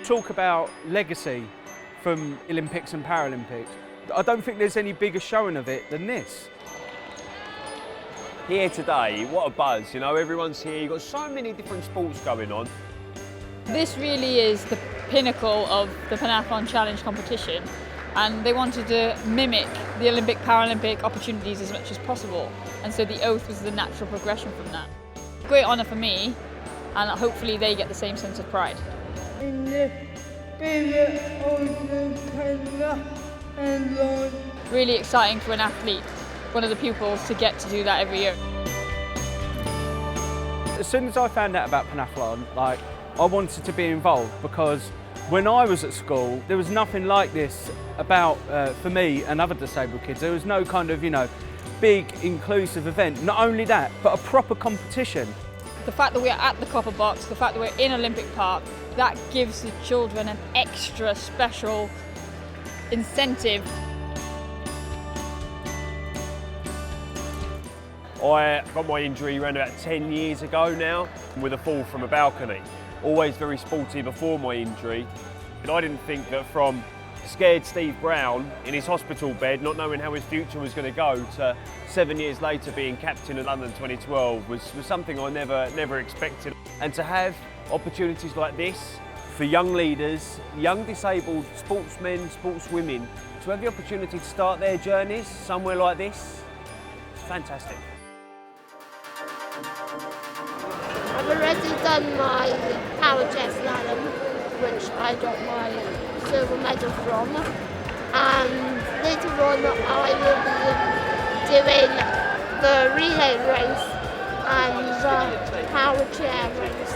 talk about legacy from Olympics and Paralympics, I don't think there's any bigger showing of it than this. Here today, what a buzz, you know, everyone's here, you've got so many different sports going on. This really is the pinnacle of the Panathlon Challenge competition, and they wanted to mimic the Olympic Paralympic opportunities as much as possible, and so the oath was the natural progression from that. Great honour for me, and hopefully they get the same sense of pride. In the spirit of the Panathlon. Really exciting for an athlete, one of the pupils, to get to do that every year. As soon as I found out about Panathlon, I wanted to be involved, because when I was at school, there was nothing like this about, for me and other disabled kids. There was no kind of, big inclusive event. Not only that, but a proper competition. The fact that we're at the Copper Box, the fact that we're in Olympic Park, that gives the children an extra special incentive. I got my injury around about 10 years ago now with a fall from a balcony. Always very sporty before my injury. And I didn't think that from scared Steve Brown in his hospital bed, not knowing how his future was going to go, to 7 years later being captain of London 2012 was something I never expected. And to have opportunities like this for young leaders, young disabled sportsmen, sportswomen, to have the opportunity to start their journeys somewhere like this, it's fantastic. I've already done my power chest slalom, which I got my silver medal from, and later on I will be doing the relay race and the power chair race.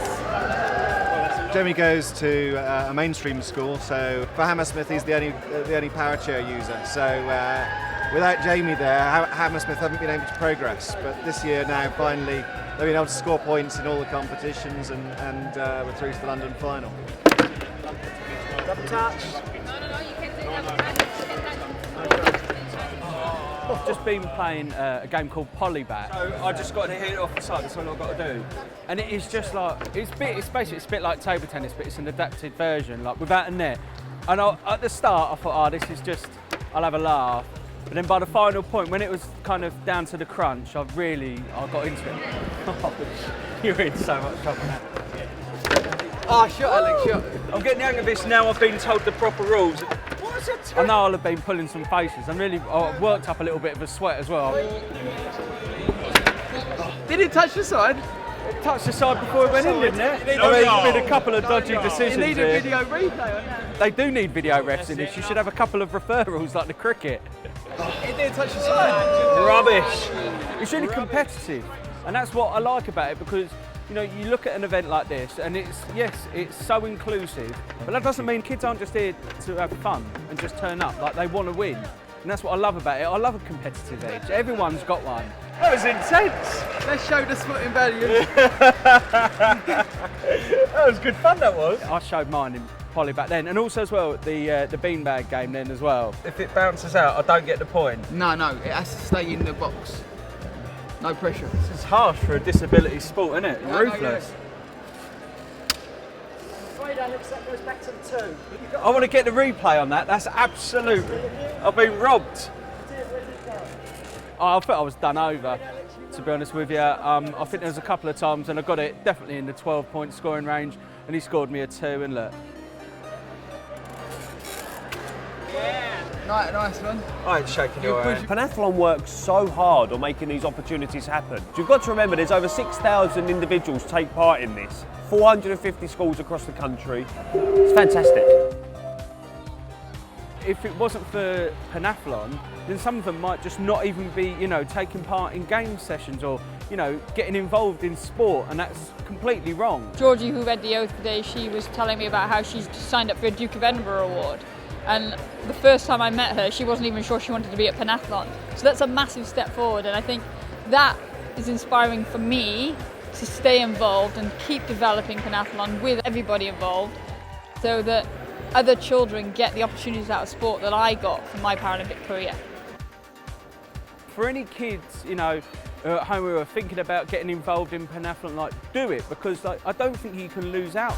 Jamie goes to a mainstream school, so for Hammersmith he's the only power chair user. So without Jamie there, Hammersmith haven't been able to progress. But this year now, finally, they've been able to score points in all the competitions, and we're through to the London Final. Double touch. No, you can do that. I've just been playing a game called Polybat. So I just got to hit it off the side, that's all I've got to do. And it is just like, it's basically a bit like table tennis, but it's an adapted version, like without a net. And at the start I thought, this is just, I'll have a laugh. But then by the final point, when it was kind of down to the crunch, I got into it. You're in so much trouble now. Oh, shut Alex, shut. I'm getting the hang of this now. I've been told the proper rules. What is it? I know I'll have been pulling some faces. I've worked up a little bit of a sweat as well. Did it touch the side? It touched the side before it went in, didn't it? There's been a couple of dodgy decisions. You need a here. video replay on that. They do need video refs in this. You should have a couple of referrals like the cricket. It did touch the side. Rubbish. It's really competitive, and that's what I like about it, because you look at an event like this, and it's so inclusive, but that doesn't mean kids aren't just here to have fun and just turn up. Like, they want to win, and that's what I love about it. I love a competitive edge. Everyone's got one. That was intense. Let's show the sporting value. That was good fun, that was. I showed mine in Poly back then, and also as well the beanbag game then as well. If it bounces out, I don't get the point. No, it has to stay in the box. No pressure. This is harsh for a disability sport, isn't it? Ruthless. Afraid Alex, that goes back to the 2. I want to get the replay on that. That's absolute. I've been robbed. I thought I was done over, to be honest with you. I think there was a couple of times, and I got it definitely in the 12-point scoring range, and he scored me a 2, and look. Nice one. I ain't shaking your hand. Panathlon works so hard on making these opportunities happen. You've got to remember there's over 6,000 individuals take part in this. 450 schools across the country. It's fantastic. If it wasn't for Panathlon, then some of them might just not even be, taking part in game sessions or, getting involved in sport, and that's completely wrong. Georgie, who read the oath today, she was telling me about how she's signed up for a Duke of Edinburgh award. And the first time I met her, she wasn't even sure she wanted to be at Panathlon. So that's a massive step forward, and I think that is inspiring for me to stay involved and keep developing Panathlon with everybody involved, so that other children get the opportunities out of sport that I got from my Paralympic career. For any kids, at home who are thinking about getting involved in Panathlon, do it, because I don't think you can lose out.